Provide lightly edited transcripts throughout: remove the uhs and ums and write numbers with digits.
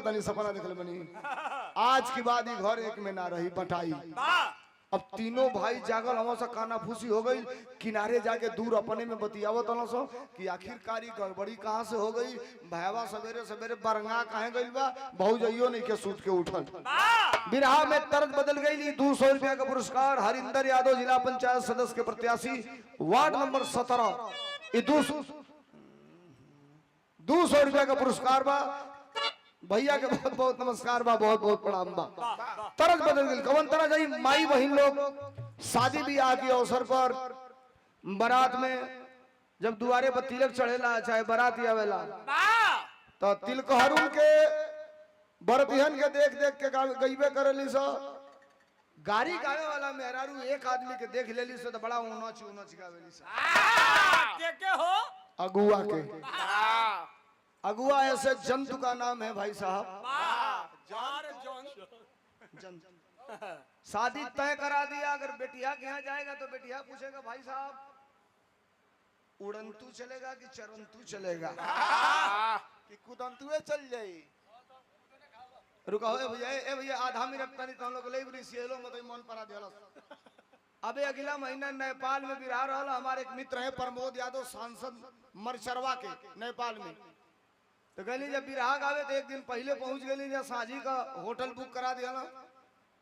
पता नहीं सपना देखल बनी। आज की बाद ही घर एक में ना रही बटाई। अब तीनों भाई जागल हम से काना फूसी हो गई। किनारे जाके दूर अपने में बतियावत सो कि आखिरकारी गड़बड़ी कहाँ से हो गई। भैया सवेरे सवेरे बरंगा कहे गई बा, बहु जइयो नहीं के सूत के उठल। बिरहा में तर्ज बदल गई। 200 रुपया का पुरस्कार हरिंदर यादव जिला पंचायत सदस्य के प्रत्याशी वार्ड नंबर 17। 200 रुपया का पुरस्कार बा भैया के बहुत बहुत नमस्कार बा, बहुत बहुत प्रणाम बा। तरज बदल गई कवन तरह जाई। माई बहन लोग शादी ब्याह के अवसर पर बारात में जब दुआरे पर तिलक चढ़ेला चाहे बारात आवेला तो तिलकहरुन के बरतिहन के देख देख के गईबे करेली सो। गाड़ी गावे वाला मेहरारू एक आदमी के देख लेली सो तो बड़ा ऊनच ऊनच गावेली सो। के हो अगुआ के। अगुआ ऐसे जंतु का नाम है भाई साहब। शादी तय करा दिया, अगर बेटिया के यहाँ जाएगा तो बेटिया पूछेगा भाई साहब उड़ंतु चलेगा कि चरंतु चलेगा कि कुदंतुए चल जाई। रुका हो भैया आधा मिनट तनी तो हम लोग ले सियलो मत मन परा दिया। अबे अगला महीना नेपाल में बिरहा रहा हमारे एक मित्र है प्रमोद यादव सांसद मरचरवा के नेपाल में। तो गली जब बिरहा गावे तो एक दिन पहले पहुंच गई जब साझी का होटल बुक करा दिया ना।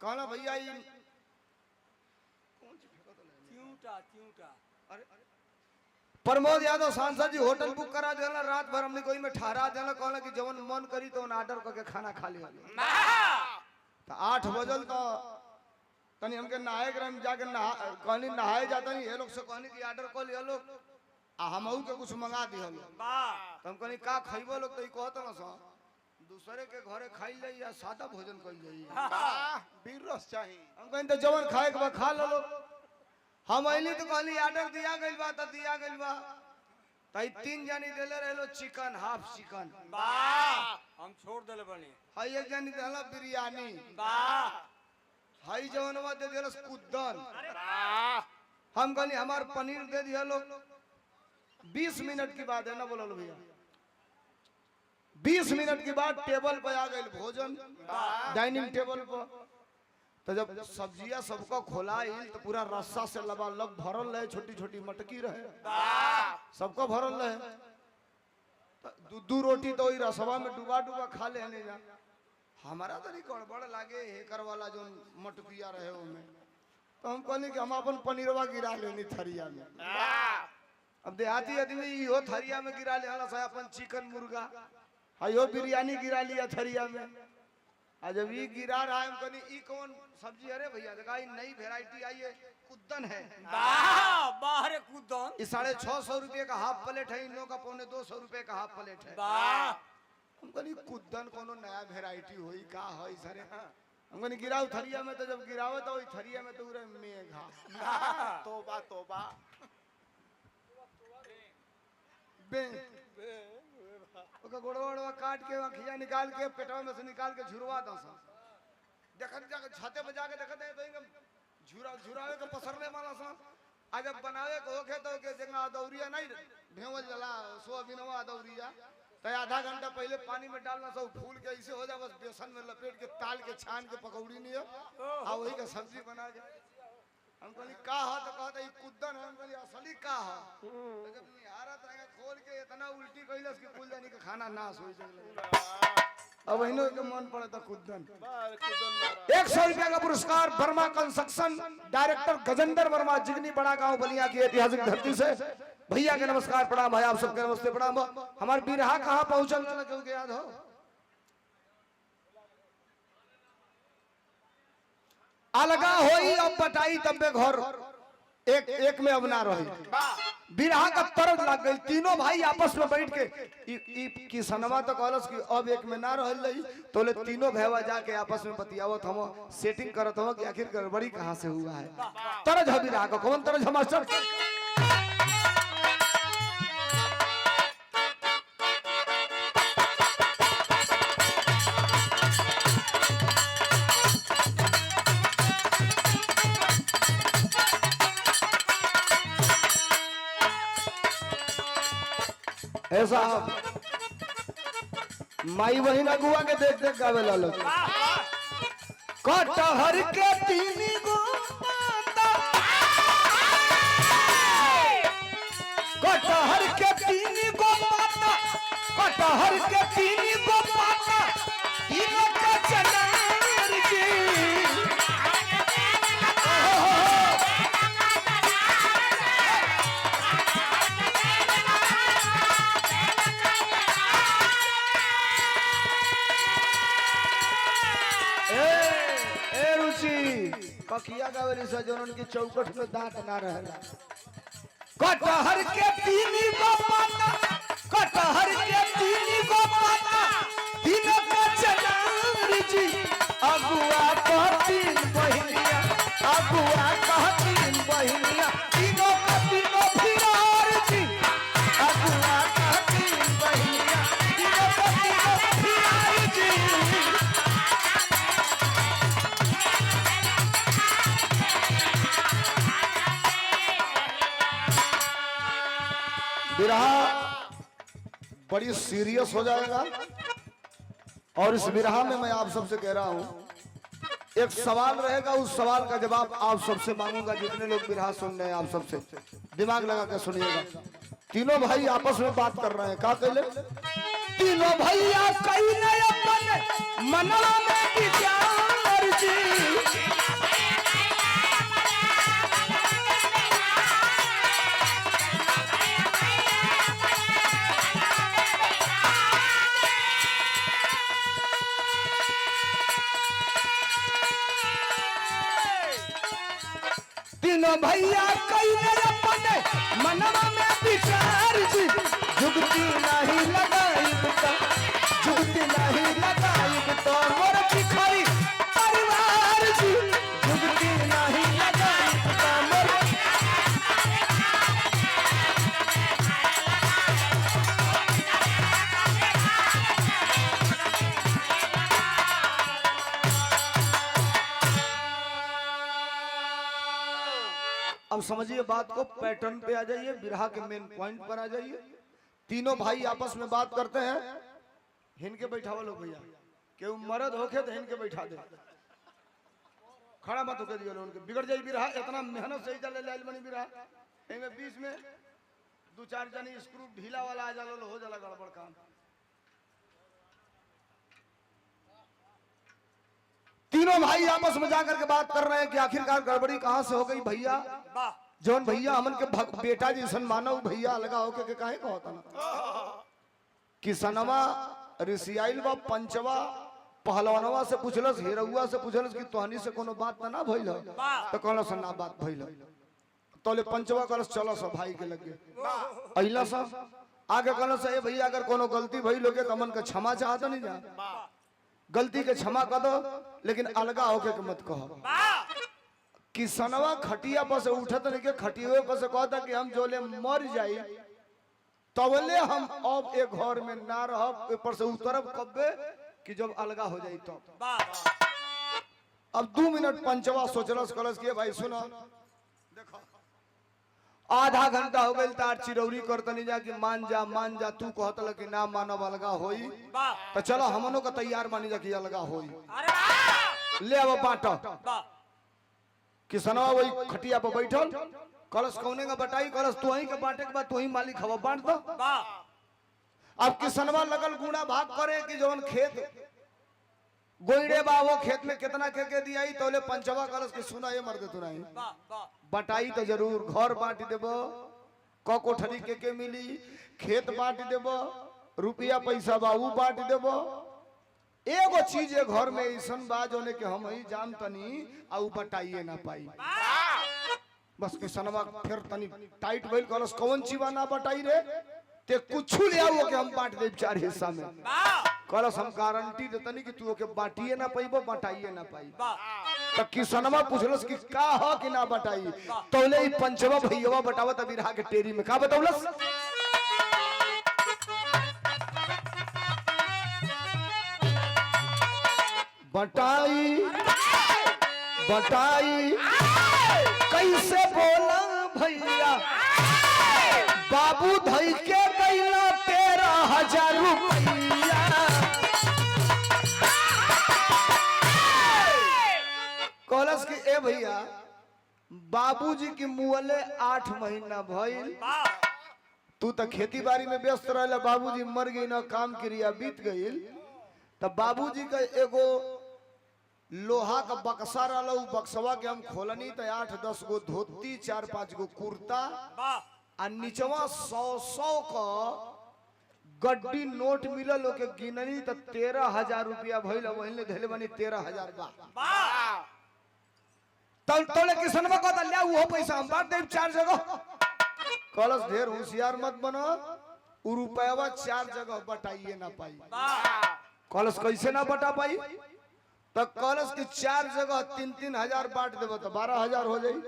कहना भैया प्रमोद यादव सांसद जी होटल बुक करा दिया। रात भर हमने कोई में ठहरा दिया। कहना कि जवन मन करी तो ऑर्डर करके खाना खा लिया। तो 8 बजल तो तनी हमके नहाए ग्राम जाके कहनी नहाए जाता नहीं ये लोग से कहनी कि ऑर्डर कर लिया लोग हम के कुछ मंगा दिया लोग। तो हम कहनी का खइबो लोग तो कहत ना सा दूसरे के घरे खाई ले या सादा भोजन कर जाइए बीर रस चाहिए। हम कहनी तो जवन खाए के बा खा लो लोग। हम अइली तो कहनी ऑर्डर दिया गइल बा तो दिया गइल बा। तई 3 जानी देले रहलो चिकन हाफ चिकन हम छोड़ देले बनी। हई एक जानी देला बिरयानी हई जवनवा दे देलस कुद्दन। हम कहनी हमार पनीर दे दिया लोग। 20 मिनट की बात है ना बोलो भैया। 20 मिनट के बाद टेबल पर आ गए भोजन डाइनिंग टेबल पर। तो जब सब्जियां सबको खोलाई तो पूरा रस्सा से लबालब भरल रहे, छोटी छोटी मटकी रहे, सबको भरल रहे। तो 2 रोटी तो वही रसवा में डुबा डुबा खा लेने जा। हमारा तो नहीं गड़बड़ लागे हेकर वाला जो मटकिया रहे में। तो हम कहनी कि हम अपन पनीरवा गिरा लेनी थरिया में। अब देहाती आदमी यो थरिया में गिरा ले अपन चिकन मुर्गा यो बिरयानी गिरा लिया थरिया में। आज जब ये गिरा रहा है हम कहनी ई कौन सब्जी? अरे भैया देखा नई वेराइटी आई है कुद्दन है। बाहर कुद्दन 650 रुपये का हाफ प्लेट है। इन लोगों का 250 रुपये का हाफ प्लेट है। हम कहनी कुद्दन कोनो नया वेराइटी हुई का है सरे। हम कहनी गिराओ थरिया में। तो जब गिरावे तो वही थरिया में तो उरे मेघा तोबा तोबा गोड़वा काट के खिया निकाल के पेटवा में से निकाल के झुरवा दो। देखत जाके छाते पे जाके देखत है तो झुरावे के पसरने वाला सा। आज जब बनावे को होखे तो के जगह दौरिया नहीं ढेवल जला सोयाबीनवा दौरिया तो आधा घंटा पहले पानी में डालना सब फूल के ऐसे हो जाए बस बेसन में लपेट के ताल के छान के पकौड़ी नहीं है और वही का सब्जी बना जाए। हम कहली का है तो कहता है कुद्दन है। हम कहली असली का है। तो जब निहारत रहे खोल के इतना उल्टी कइलस कि कुल जानी के खाना नाश हो जाए। अब इनो के मन पड़ा था कुद्दन। 100 रुपया का पुरस्कार वर्मा कंस्ट्रक्शन डायरेक्टर गजेंद्र वर्मा जिगनी बड़ा गांव बलिया की ऐतिहासिक धरती से भैया के नमस्कार प्रणाम है। आप सबके नमस्ते प्रणाम। हमारे बिरहा कहाँ पहुंचल क्योंकि याद हो अलगा होई अब बटाई तब्बे घर एक में अब ना रही। बिरहा का तरज लग गई। तीनों भाई आपस में बैठ के किसनवा तो कहलस कि अब एक में ना रही तो ले तीनों भैया जाके आपस में बतियावत हम सेटिंग करत हम कि आखिर गड़बड़ी कहाँ से हुआ है। तरज है बिरहा का। कौन तरज है मास्टर? ऐसा माई बहिन अगुआ के देख देख गावे ला लोग। कटहर के तीन गो पाता, कटहर के तीन गो पाता, कटहर के तीन गो पाता, तीनों का चनार जी। पकिया गावरी से जो उनकी चौकट में दांत ना रहेला। कटहर के तीन गो पाता, कटहर के तीन गो पाता, तीनों का चनार जी। अगुआ का तीन बहिनिया, अगुआ का तीन बहिनिया, तीनों का तीनों फिरार जी। अगुआ का तीन बहिनिया, तीनों का तीनों फिरार जी। विरहा बड़ी सीरियस हो जाएगा और इस विरहा में मैं आप सबसे कह रहा हूं, एक सवाल रहेगा, उस सवाल का जवाब आप सबसे मांगूंगा। जितने लोग विरहा सुन रहे हैं आप सबसे दिमाग लगा कर सुनिएगा। तीनों भाई आपस में बात कर रहे हैं। क्या कहले? तीनों भैया कहीं नहीं अपने मनवा में विचार जी। तीनों भैया कहीं अपने मनवा में विचार जी। जुगती नहीं लगाई तो, जुगती नहीं लगाई तो मोर भिखारी परिवार जी। जुगती नहीं लगाई तो मोर। अब समझिए बात को, पैटर्न पे आ जाइए, विरहा के मेन पॉइंट पर आ जाइए। तीनों भाई आपस में बात करते हैं। हिनके बैठावा लो भैया, केहू मर्द होके तो हिनके बैठा दे, खड़ा मत होके दियो, उनके बिगड़ जाई विरहा। इतना मेहनत से चले लाइल बनी विरहा, एमे बीच में दो चार जनी स्क्रू ढीला वाला आ जाला, हो जाला गड़बड़ काम। तीनों भाई आपस में जाकर के बात कर रहे हैं कि आखिरकार गड़बड़ी कहां से हो गई भैया। जौन भैया हमन के बेटा जैसन मानव भैया अलगा होके के काहे कहता ना। किसनवा ऋषियाइल बा, पंचवा पहलवानवा से पूछलस, हिरौआ से पूछलस कि तोहनी से कोनो बात ना भइल हो, तो कहलस ना बात भइल। तोले पंचवा कहलस चलो सब भाई के लगे अइला सा। आगे कहलस ए भैया अगर कोनो गलती भइल होगे तो मन के क्षमा चाहत नहीं जा, गलती के क्षमा कर दो, लेकिन अलगा होके के मत कहो। किसनवा खटिया पर से उठत नहीं के, खटिया पर से कहता कि हम जोले मर जाई तबले हम अब एक घर में ना रहब, ऊपर से उतरब कब्बे कि जब अलगा हो जाई तो। अब 2 मिनट पंचवा सोचलस, कलस के भाई सुनो, देखो आधा घंटा हो गई तार चिरौरी करतनी जा कि मान जा, तू कहतल कि ना मानव अलगा होई, तो चलो हमनों का तैयार मानी जा कि अलगा होई। ले अब बांटो। किसनवा वही खटिया पर बैठल, कलश कौने का बटाई, कलश तू ही के बांटे के बाद तू ही मालिक हवा बांट दो। अब किसनवा लगल गुणा भाग करे कि जौन खेत गोइड़े बा वो खेत में कितना के दिया, तोले पंचवा कलश के सुना ये मर्द तू नहीं बटाई तो जरूर, घर बांट देबो, क कोठरी के मिली, खेत बांट देबो, रुपया पैसा बा ऊ बांट देबो। एगो चीज है घर में ऐसन बा जोने के हम ही जान तनी आ ऊ बटाइए ना पाई। बस किसनवा फिर तनी टाइट भइल, कलश कौन चीवा ना बटाई रे, ते कुछ ले आओ के हम बांट दे 4 हिस्सा में। कलश हम गारंटी देतनी कि तू ओके बांटिए ना पाइबो, बटाइए ना पाई। तो किसनवा पूछलस कि का हो कि ना बटाई, तौले ही पंचवा भैया बतावत विरहा के टेरी में का बतौलस। बटाई बटाई कैसे बोला भैया, बाबू धई के गईला 13,000 रुपया। ए भैया बाबूजी की मुअले 8 महीना भइल, वाह तू तो खेती बाड़ी में व्यस्त रहला, बाबूजी मर गई ना, काम क्रिया बीत गई, तब बाबूजी का एगो लोहा का बक्सा रहा, उ बक्सवा के हम खोलनी तो 8-10 गो धोती, 4-5 गो कुर्ता वाह आ नीचवा 100 का गड्डी नोट मिलल, ओके गिननी तो 13,000 रुपया भइल, वही धैले बनी 13,000 बा। वाह तब तोले किसनवा को लिया वो पैसा हम बांट देब 4 जगह। कलश ढेर होशियार मत बनो, उ रुपयावा 4 जगह बटाइए ना पाई। वाह कलश कैसे ना बटा पाई, तो कलश की 4 जगह 3-3 हजार बांट देबो तो 12,000 हो जाई।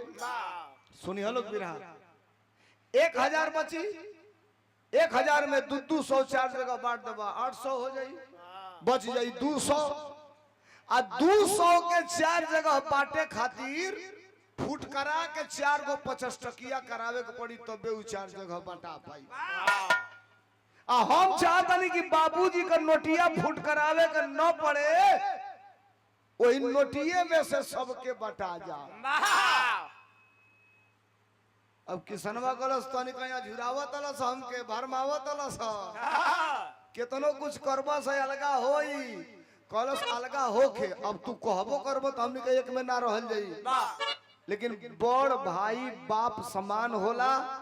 सुनी हलो बिरहा, 1,000 बची, 1,000 में 200 4 जगह बांट देबा 800 हो जाई, बच जाई 200। आ 200 के 4 जगह बांटे खातिर फुटकरा के 4 गो 50 टकिया करावे के पड़ी, तबे उ 4 जगह बटा पाई। आ हम चाहतनी कि बाबूजी का नोटिया फुट करावे के न पड़े, वही नोटिये में से सबके बटा जा। अब किसनवा कलस तनी कहीं झुरावत तलस, हमके भरमावत तलस, केतनो कुछ करबा से अलगा होई, कलस अलगा होके अब तू कहबो करबो तो हमनी के एक में ना रहल जाई, लेकिन बड़ भाई बाप समान होला।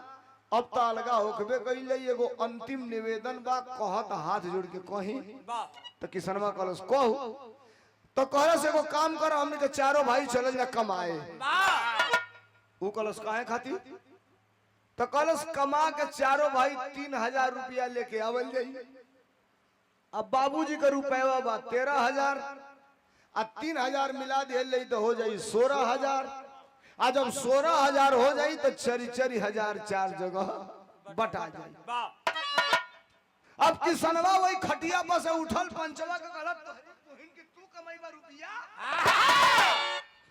अब तो अलगा होकबे कइले, एगो अंतिम निवेदन बा, कहत हाथ जोड़ के कहीं तो किसनवा कलस कहू, तो कहलस एगो काम कर, हमनी के चारों भाई चल जा कमाए। ऊ कलस काहे खातिर, तो कलश कमा के चारों भाई 3,000 रुपया लेके आवल जाई। अब बाबूजी का रुपया बा 13,000 आ 3,000 मिला दे तो हो जाई 16,000। आ जब 16,000 हो जाई तो 4,000 4 जगह बटा जाई। अब किसनवा वही खटिया पर से उठल, पंचवा के गलत तू कमाईबा रुपया,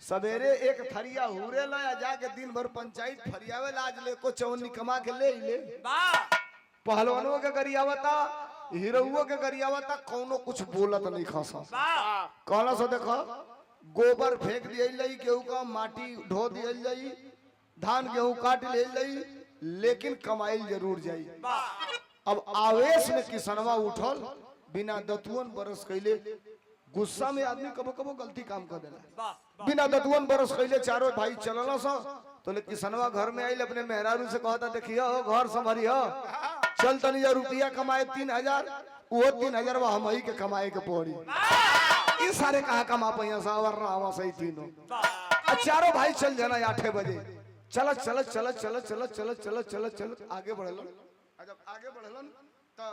सवेरे एक थरिया हुरे ला, जाके दिन भर पंचायत फरियावे, आज ले को चौनी कमा के ले पहलवानों के गरियावता, हीरोओं के गरियावता, कौनो कुछ बोलत नहीं खसा। कहला से देखो गोबर फेंक दिए, गेहूं का माटी ढो दिए जाई, धान गेहूं काट ले जाई, लेकिन कमाइल जरूर जाई। अब आवेश में किसनवा उठल, बिना दतुअन बरस कैले, गुस्सा में आदमी कबो कबो गलती काम कर देला, बिना दतुअन बरस कैले चारों भाई चलल सा, तो ले किसनवा घर में आइल, अपने मेहरारू से कहता देखियो घर संभरियो, चल तनी रुपया कमाए 3,000, वो 3,000 वह हम ही के कमाए के पड़ी, इस सारे कहा कमा पैया सावर ना सही तीनों। चारों भाई चल जाना 8 बजे, चल चल चल चल चल चल चल चल चल आगे बढ़लन। जब आगे बढ़लन तो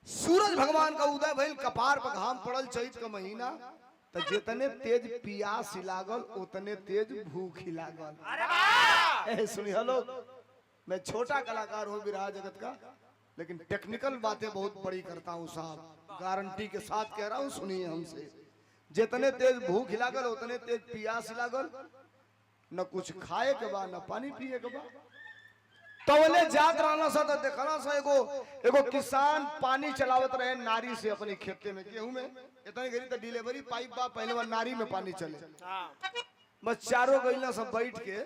सूरज भगवान का उदय भइल, कपार पर घाम पड़ल, चैत का महीना, तो जितने तेज प्यास लागल उतने तेज भूख ही लागल। सुनी हेलो, मैं छोटा कलाकार हूँ बिरहा जगत का, लेकिन टेक्निकल बातें बहुत बड़ी करता हूँ साहब, गारंटी के साथ कह रहा हूँ, सुनिए हमसे। जितने तेज भूख लागल उतने तेज प्यास लागल, न कुछ खाए के बा न पानी पिए के बा। तवले जात रहना सा तो देखना सा एगो किसान पानी चलावत रहे नारी से अपनी खेते में, गेहूं में इतनी घड़ी तो डिलीवरी पाइप बा, पहले वो नारी में पानी चले, बस चारों गइला सब बैठ के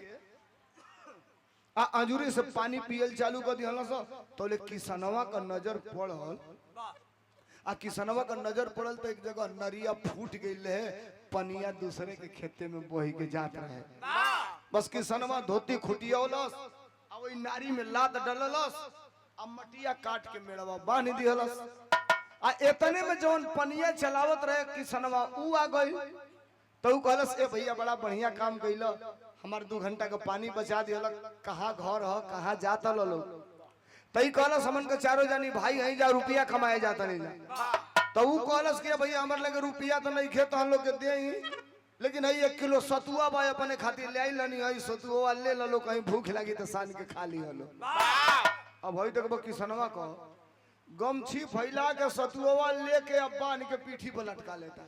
अंजूरी से पानी पियल चालू कर दिया सा। तो ले किसनवा का नजर पड़ल, किसनवा का नजर पड़ल तो एक जगह नरिया फूट गई है, पनिया दूसरे के खेते में बही के जात रहे, बस किसनवा धोती खुटियौलस, वही नारी में लात डललस, अब मटिया काट के मेड़वा बांध दिहलस। आ इतने में जौन पनिया चलावत रहे किसनवा ऊ आ गई, तो ऊ कहलस ए भैया बड़ा बढ़िया काम कइला, हमार 2 घंटा का पानी बचा दिहल, कहाँ घर ह कहाँ जाता लो, तई कहलस हमन के चारों जानी भाई हई जा रुपया कमाए जाता नहीं जा। तो ऊ कहलस कि भैया हमारे लगे रुपया तो नहीं खेत हम लोग के दे ही, लेकिन हई 1 किलो सतुआ बा अपने खातिर ले आइलनी, हई सतुआ ले लो, कहीं भूख लगी तो सान के खा ली हलो। अब हई तक किसनवा को गमछी फैला के सतुआ लेके अब बांध के पीठी पर लटका लेता,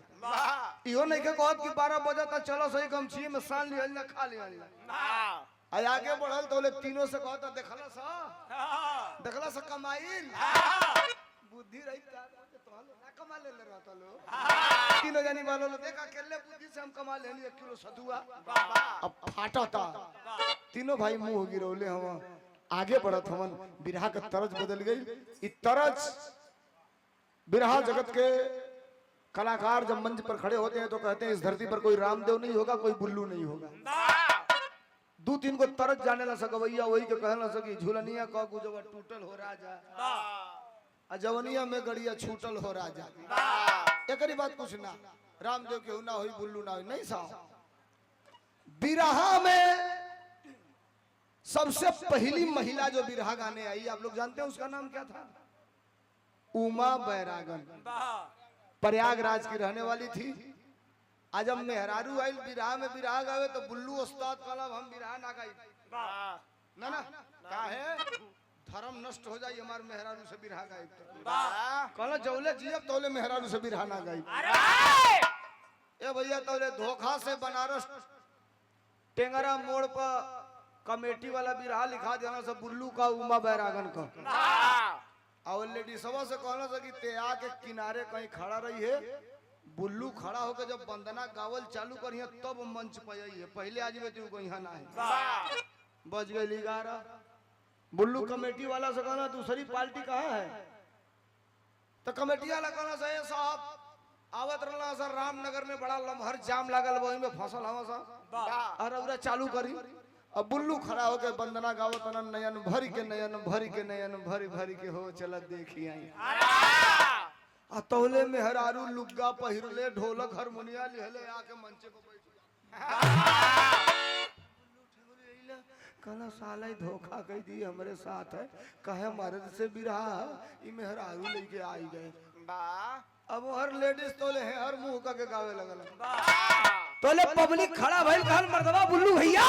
इहो नहीं के कहत कि 12 बजे तक चलो सही गमछी में सान लिहल ना खा लिहल ना। आगे बढ़ल तो ले तीनों से कहता देखला सा कमाइल बुद्धि रही तो ना कमा ले रहता लो। तीनों जानी वालों ने देखा अकेले बुद्धि से हम कमा लेनी 1 किलो सतुआ अब फाटा था तीनों भाई मुंह गिरौले हम आगे बढ़त हमन बिरहा का तरज बदल गई इ तरज बिरहा जगत के कलाकार जब मंच पर खड़े होते हैं तो कहते हैं इस धरती पर कोई रामदेव नहीं होगा कोई बुल्लू नहीं होगा 2-3 को तरज जाने ला सकवैया वही के कह ना सकी झूलनिया कह गुजवा टूटल हो राजा अजवनिया में गड़िया छूटल हो राजा एकरी बात कुछ ना रामदेव के ना होई बुल्लू ना होई नहीं साहब बिरहा में सबसे पहली महिला जो बिरहा गाने आई आप लोग जानते हैं उसका नाम क्या था उमा बैरागन प्रयागराज की रहने वाली थी आज हम मेहरारू आइल बिरहा में बिरहा गावे तो बुल्लू उस्ताद कहला हम बिरहा ना गाई ना ना काहे धर्म नष्ट हो जाई हमार मेहरारू से बिरहा गाई कहला जौले जियब तौले मेहरारू से बिरहा ना गाई ए भैया तौले धोखा से बनारस टेंगरा मोड़ पर कमेटी वाला बिरहा लिखा देना सब बुल्लू का उमा बैरागन का और लेडी सभा से कहना था कि ते आके किनारे कहीं खड़ा रही है बुल्लू खड़ा होकर जब वंदना गावल चालू करी है तब मंच पे आई है पहले आज में तू कहीं ना है बच गई 11 बुल्लू कमेटी वाला से कहना दूसरी पार्टी कहाँ है तो कमेटी वाला कहना सही साहब आवत रहला सर रामनगर में बड़ा लम्हर जाम लागल वही में फसल हवा सा और चालू करी अब बुल्लू खड़ा होके वंदना गावत नयन भरी के नयन भरी के हो चलत देखी आई आ तौले मेहरारू लुग्गा पहिरले ढोलक हारमोनिया लिहले आके मंचे को बैठ कहला साला धोखा कह दी हमरे साथ है कहे मर्द से बिरहा ई मेहरारू लेके आई गए अब हर लेडीज तोले है हर मुंह का के गावे लगल तोले पब्लिक खड़ा भइल कहल मर्दवा बुल्लू भैया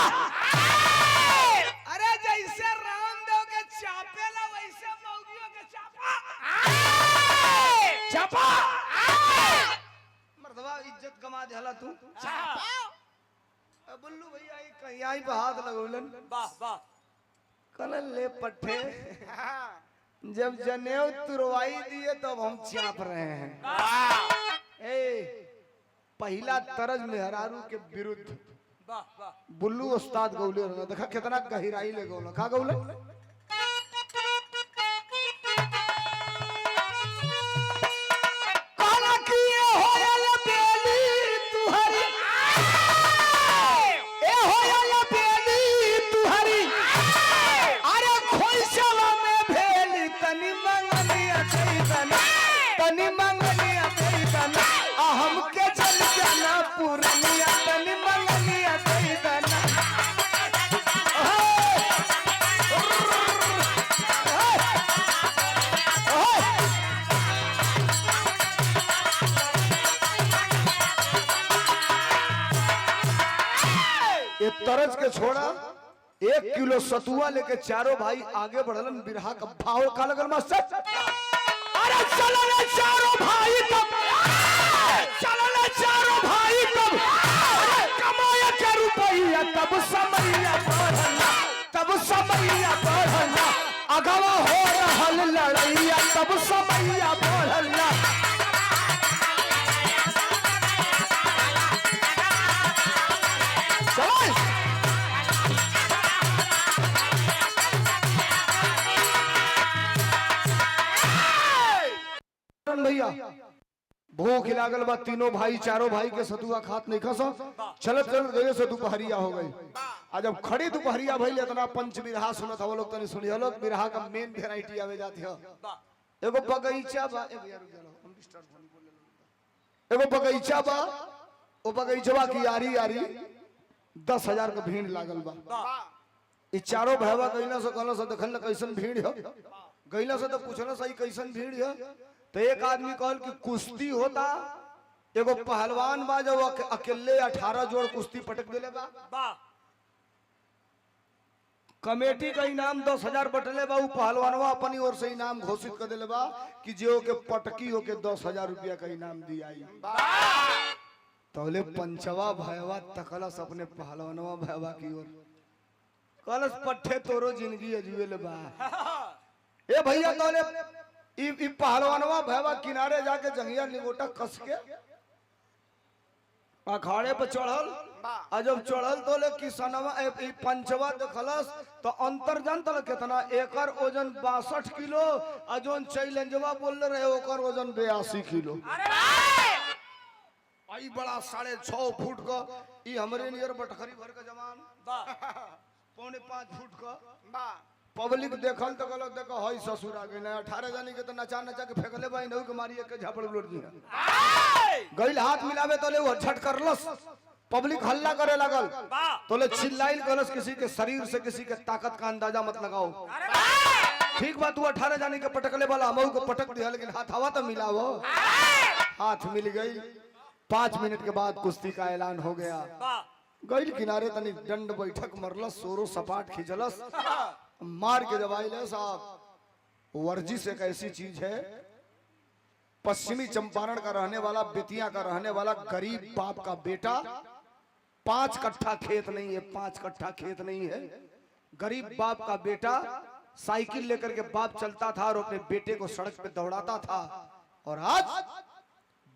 अरे जैसे रामदेव के चापेला वैसे मौगियों के चापा मर्दवा इज्जत कमा देला तू बुल्लू भैया कहीं आई पे हाथ लगौलन वाह वाह कहलन ले पट्टे जब जनेऊ तुरवाई दिए तब हम चाप रहे हैं ए पहला तरज मेहरारू के विरुद्ध वाह वाह बुल्लू उस्ताद गौले देखा कितना गहराई ले गौला का गौले काला किए होयल बेली तुहरी ए होयल बेली तुहरी अरे खोइसवा में भेली तनी मंगनिया कैदना आ हमके चल जाना पुरनिया तनी मंगनिया कैदना ये तरज के छोड़ा 1 किलो सतुआ लेके चारों भाई आगे बढ़लन बिरहा का भाव का लगल मास्टर अरे चलो रे चारों भाई तब कमाया के रुपया तब समैया बढ़ना अगवा हो रहल लड़ैया तब समैया बढ़ना चल भैया भूख लागल बा तीनों भाई चारों भाई के सतुआ खात नहीं खस चलत गए से दोपहरिया हो गई आज जब खड़ी दोपहरिया भइल इतना पंच बिरहा सुनत हो लोग तनी सुनियो लोग बिरहा का मेन वैरायटी आवे जाती है एगो बगीचा बा एगो बगीचा बा ओ बगीचवा की यारी 10,000 का भीड़ लागल बा ई चारों भैया गइला से कहला से देखल न कैसन भीड़ है गइला से तो पूछला सही कैसन भीड़ है तो एक आदमी कहल कि कुश्ती होता एगो पहलवान बा जो अकेले 18 जोड़ कुश्ती पटक देले बा कमेटी का इनाम 10,000 बटले बा पहलवानवा अपनी ओर से इनाम घोषित कर देले बा कि जो के पटकी हो के 10,000 रुपया का इनाम दिया तौले पंचवा भैया तकलस अपने पहलवानवा भैया की ओर कहलस पट्टे तोरो जिंदगी अजुएले बा ए भैया तौले ई पहलवानवा भैया किनारे जाके जंगिया निगोटा कस के अखाड़े पे चढ़ल वाह आ जब चढ़ल तो ले किसनवा ई पंचवा देखलस तो अंतर जानत कितना एकर वजन 62 किलो आ जोन चैलेंजवा बोल रहे ओकर वजन 82 किलो आई बड़ा 6.5 फुट का ई हमरे नियर बटखरी भर का जवान वाह 4.5 फुट का वाह पब्लिक देखल तो गलत देखो हई ससुर आ गई ना 18 जानी के तो नचा नचा के फेंकले बाई नहु के मारी के झापड़ लोट दी गइल हाथ मिलावे तो ले वो झट करलस पब्लिक हल्ला करे लगल वाह तो ले चिल्लाइल गलस किसी के शरीर से किसी के ताकत का अंदाजा मत लगाओ अरे वाह ठीक बात तू 18 जानी के पटकले वाला हमहू को पटक दिया लेकिन हाथ हवा तो मिलावो हाथ मिल गई 5 मिनट के बाद कुश्ती का ऐलान हो गया वाह गइल किनारे तनी दंड बैठक मरलस सोरो सपाट खींचलस मार के जवाइले साहब वर्जिश एक ऐसी चीज है पश्चिमी चंपारण का रहने वाला बेतिया का रहने वाला गरीब बाप का बेटा 5 कट्ठा खेत नहीं है 5 कट्ठा खेत नहीं है गरीब बाप का बेटा साइकिल लेकर के बाप चलता था और अपने बेटे को सड़क पे दौड़ाता था और आज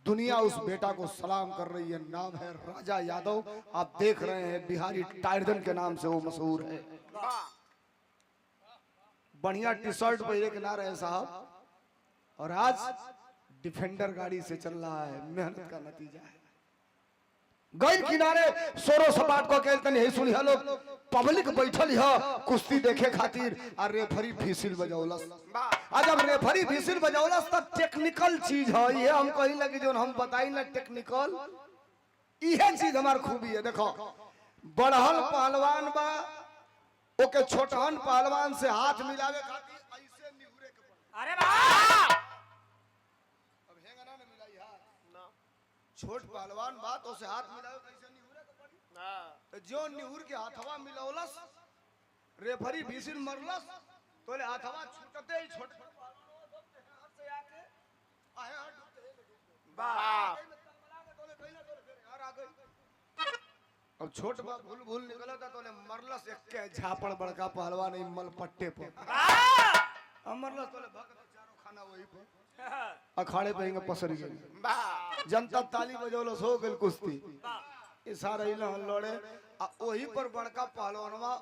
दुनिया उस बेटा को सलाम कर रही है नाम है राजा यादव आप देख रहे हैं बिहारी टाइटन के नाम से वो मशहूर है वाह बढ़िया टी शर्ट पहले के ना रहे साहब और आज डिफेंडर गाड़ी से चल रहा है मेहनत का नतीजा है गैल किनारे सोरो सपाट को कहते नहीं सुनी लोग पब्लिक बैठल है कुश्ती देखे खातिर और रेफरी फिसिल बजौलस आज जब रेफरी फिसिल बजौलस तब टेक्निकल चीज है ये हम कहीं लगी जो हम बताई ना टेक्निकल यह चीज हमार खूबी है देखो बड़हल पहलवान बा ओके छोटहन पहलवान से हाथ मिलावे खातिर ऐसे निहुरे के पड़े अरे वाह अब हेंगना ने मिलाई हाथ छोट पहलवान बा तो से हाथ मिलावे कैसे निहुरे के पड़ी तो जो निहुर के हाथवा मिलौलस रेफरी भीसिल मरलस तो ले हाथवा छूटते ही छोट पहलवान हाथ से आके आहे हाथ डूबते वाह अब छोट बा भूल भूल निकला था तो ले मरलस एक के झापड़ बड़का पहलवान नहीं मल पट्टे पर मरलस तो ले भगत चारों खाना वही पर अखाड़े पे पसर गई जनता ताली बजौलस हो गई कुश्ती ये सारा ही लड़े वही पर बड़का पहलवानवा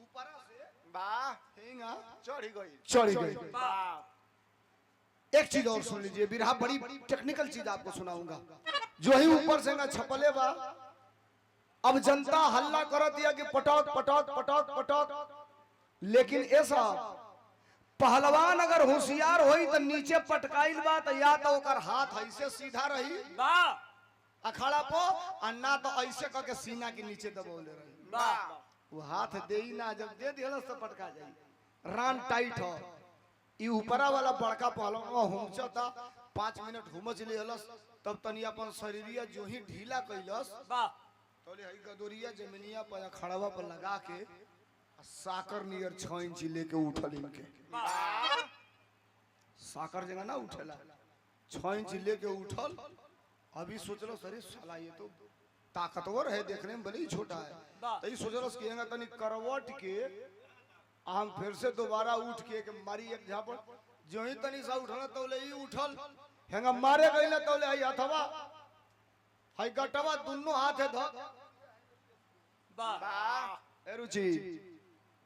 ऊपर से वाह हेंगा चढ़ी गई एक चीज और सुन लीजिए बिरहा बड़ी टेक्निकल चीज आपको सुनाऊंगा जो ही ऊपर से ना छपले बा अब जनता हल्ला कर दिया कि पटक पटक पटक पटक लेकिन ऐसा पहलवान अगर होशियार होई तो नीचे पटकाइल बा तो या तो ओकर हाथ ऐसे सीधा रही वाह अखाड़ा पो और ना तो ऐसे करके सीना के नीचे दबोले रही वाह वो हाथ दे ही ना जब दे दिहलस तो पटका जाई रान टाइट हो ई ऊपरा वाला बड़का पहलवान हुमचता 5 मिनट हुमच लेहलस तब तनी अपन शरीरिया जो ही ढीला कैलस वाह तोले हई गदोरिया जमीनिया पर खड़वा पर लगा के साकर नियर 6 इंच लेके उठल इनके साकर जगह ना उठेला 6 इंच लेके उठल अभी सोचलो सरे साला ये तो ताकतवर है देखने में भले ही छोटा है तो ये सोचलो कि हेंगा तनी करवट के हम फिर से दोबारा उठ के मारी एक झापड़ जो ही तनी सा उठल तो ले ही उठल हेंगा मारे गई ना तो ले हई हथवा हई गटवा दोनों हाथ है ध वाह ए रुचि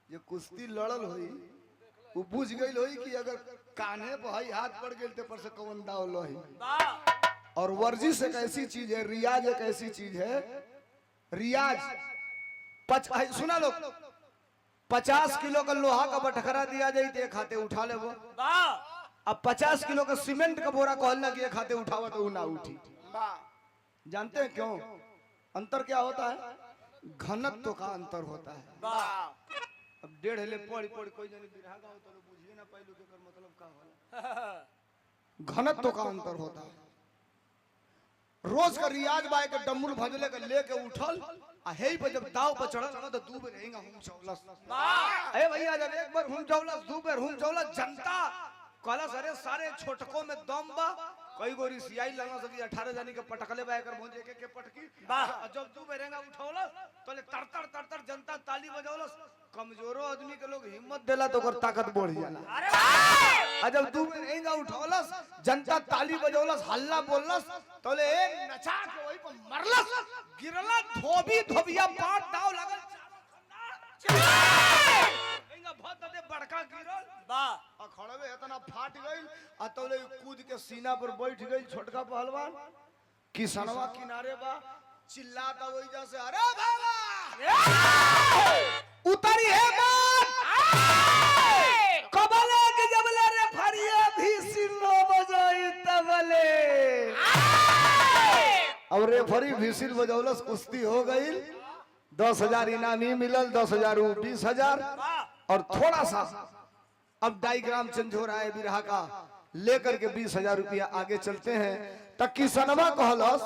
ये कुश्ती लड़ल होई वो बुझ गई होई कि अगर कान्हे पे हई हाथ पड़ गेल ते पर से कौन दाव लोही वाह और वर्जिश एक ऐसी चीज है रियाज एक ऐसी चीज है रियाज सुना लो 50 किलो का लोहा का बटखरा दिया जाए तो एक हाथे उठा ले वो वाह अब 50 किलो का सीमेंट का बोरा कहल ना कि एक हाथे उठावा तो ना उठी जानते हैं क्यों अंतर क्या होता है घनत्व का अंतर होता है वाह अब 1.5 ले पड़ी पड़ी कोई जनी बिरहा गाओ तो बुझिए ना पहलू के कर मतलब का होला घनत्व का अंतर होता है रोज का रियाज बाय के डम्बुल भजले के लेके उठल आ हेई पे जब दाव पर चढ़ल ना तो दू बेर रहेगा हम चौलस वाह ए भैया जब एक बार हम चौलस दू बेर हम चौलस जनता कहला सरे सारे छोटकों में दम बा कई गोरी सियाई लगा सकी 18 जानी के पटकले बा कर भोंजे के पटकी वाह जब दू बेरेंगा उठौलस तो ले तरतर तरतर जनता ताली बजौलस कमजोरो आदमी के लोग हिम्मत देला तो ओकर ताकत बढ़ जाला। आ जब दू में एंगा उठौलस, जनता ताली बजौलस, हल्ला बोललस, तोले एक नचा के वही पर मरलस, गिरला धोबिया पाट दाव लगल, एंगा बहुत दे बड़का गिरल वाह आ खड़वे इतना फाट गइल आ तोले कूद के सीना पर बैठ गइल छोटका पहलवान। किसनवा किनारे बा, चिल्लाता वही जैसे अरे भागा उतरी है बात कबले के जबले रे फरिया भी सिलो बजाई तबले। अब रेफरी भिसिल बजौलस, कुश्ती हो गई। 10,000 इनामी मिलल, 10,000 20,000 और थोड़ा सा अब डायग्राम चेंज हो रहा है बिरहा का, लेकर के 20,000 रुपया आगे चलते हैं। तक किसनवा कहलस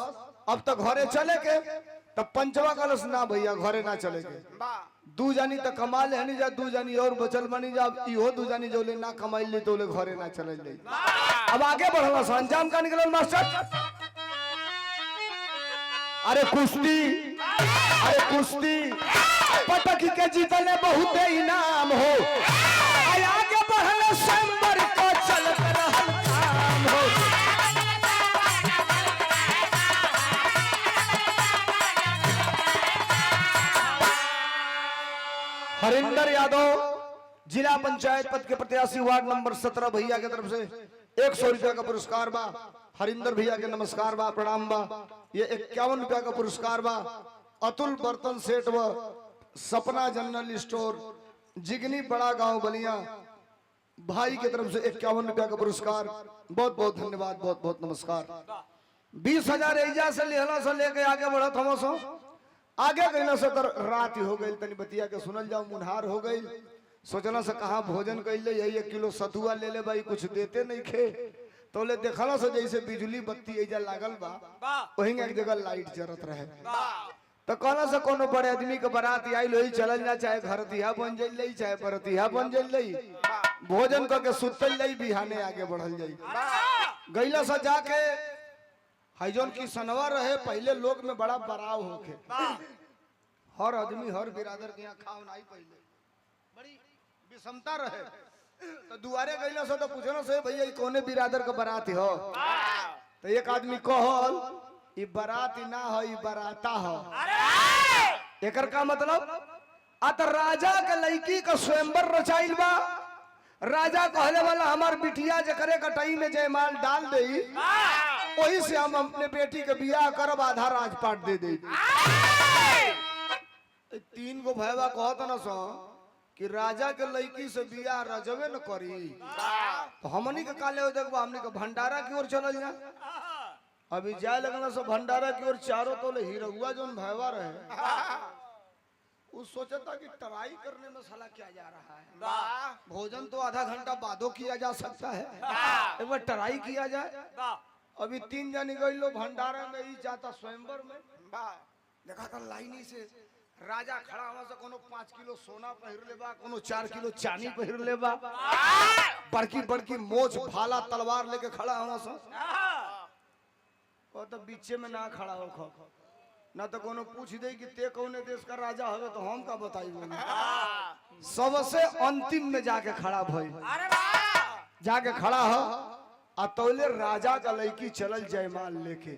अब तक घरे चले के, तब पंचवा कहलस ना भैया घरे ना चले के, दू जानी तक कमा ले हनी जा, दू जानी और बचल बनी जा, इहो दू जानी जो ले ना कमाई ले तो ले घरे ना चले ले। अब आगे बढ़लस, अंजाम का निकलल मास्टर। अरे कुश्ती पटक के जीतने बहुत इनाम हो, आगे बढ़ल संबर को चलत रहल काम हो। हरिंदर यादव जिला पंचायत पद के प्रत्याशी वार्ड नंबर 17 भैया के तरफ से 100 रुपया का पुरस्कार बा। हरिंदर भैया के नमस्कार बा, प्रणाम बा। ये 51 रुपया का पुरस्कार बा। अतुल बर्तन सेठ व सपना जनरल स्टोर जिगनी बड़ा गांव बलिया भाई के तरफ से 51 रुपया का पुरस्कार। बहुत बहुत धन्यवाद, बहुत बहुत नमस्कार। 20,000 एजा से लेहला से लेके आगे बढ़त हम सो आगे कहना से तर रात हो गई, तनी बतिया के सुनल जाओ, मुनहार हो गई। सोचना से कहा भोजन कैले यही 1 किलो सतुआ ले ले भाई, कुछ देते नहीं खे तो ले देखला से जैसे बिजली बत्ती एजा लागल बा, वहीं एक जगह लाइट जरत रहे। तो कहना से कोनो बड़े आदमी के बारात आइल होई, चलल जा, चाहे घरतिया बन जाई चाहे बरतिया बन जाई, भोजन करके सुतल जाई, बिहाने आगे बढ़ल जाई। गईला से जाके हाइजोन की सनवा रहे, पहले लोग में बड़ा बराव होके, हर आदमी हर बिरादर के यहाँ खाओ नहीं, पहले बड़ी विषमता रहे। तो दुआरे गईला से तो पूछना से भैया कोने बिरादर का बारात हो, तो एक आदमी कहल ई बारात ना हो, ई बराता हो। एकर का मतलब आ तो राजा के लड़की का स्वयंवर रचाइल बा। राजा कहले वाला हमार बिटिया जकरे कटाई में जयमाल डाल देई, वही से हम अपने बेटी के बियाह करब, आधा राजपाट दे दे। 3 गो भैया कहत न सो कि राजा के लड़की से बियाह रजवे न करी, तो हमनी के काले हो देखबा, हमनी के भंडारा की ओर चलल जा। अभी जाए लगना से भंडारा की ओर चारों तोले हीरहुआ जोन भैया रहे, वो सोचता कि टराई करने में साला क्या जा रहा है, भोजन तो आधा घंटा बादो किया जा सकता है, एक बार टराई किया जाए। अभी 3 जनी गई लो भंडारा में, ही जाता स्वयंवर में, देखा था लाइनी से राजा खड़ा हुआ से, कोनो 5 किलो सोना पहिर लेबा, कोनो 4 किलो चांदी पहिर लेबा, बड़की बड़की मोछ भाला तलवार लेके खड़ा हुआ से। तो बीचे में ना खड़ा हो, ना तो कोनो पूछ दे कि ते कौने देश का राजा हो, तो हम का बताई। सबसे अंतिम में जाके खड़ा भई, जाके खड़ा हो आ तौले राजा का लड़की चलल जयमाल लेके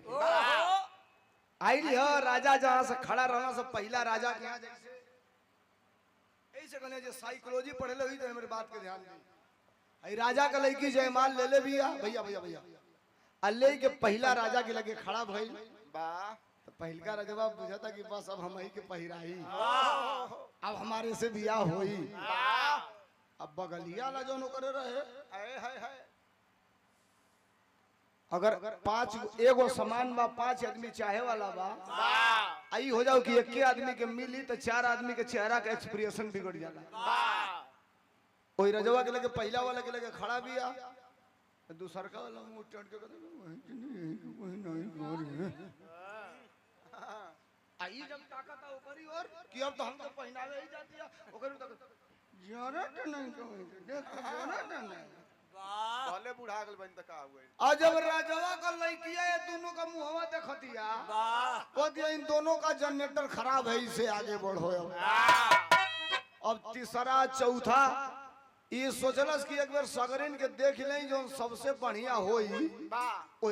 आइल हो। राजा जहां से खड़ा रहना से पहला राजा के यहाँ जैसे ऐसे कहने जो साइकोलॉजी पढ़े ले हुई, तो मेरी बात के ध्यान दी। राजा का लड़की जयमाल ले ले भैया भैया भैया भैया अल्ले के पहला राजा के लगे खड़ा भइल बा। तो पहलका राजा बुझाता कि बस अब हम ही के पहिराई, अब हमारे से बियाह होई। अब बगलिया ला जो करे रहे, अगर 5 एगो समान बा, 5 आदमी चाहे वाला बा, आई हो जाओ कि 1 आदमी के मिली तो 4 आदमी के चेहरा का एक्सप्रेशन बिगड़ जाला। कोई रजवा के लगे पहला वाला के लगे खड़ा बिया, दूसर का वाला मुंह टेढ़ के आई जब ताकत आ ओकरी और कि अब तो हम तो पहनावे ही जाती है, ओकरी तक जरा त नहीं कहै देख जरा त नहीं भले बुढ़ा गल बन तक आ गई। आज जब राजवा का लड़किया ये दोनों का मुंहवा देखतिया, को दिया इन दोनों का जनरेटर खराब है, इसे आगे बढ़ो। अब तीसरा चौथा ये सोचलस कि एक बार सगरिन के देख लें जो सबसे बढ़िया होई बा वही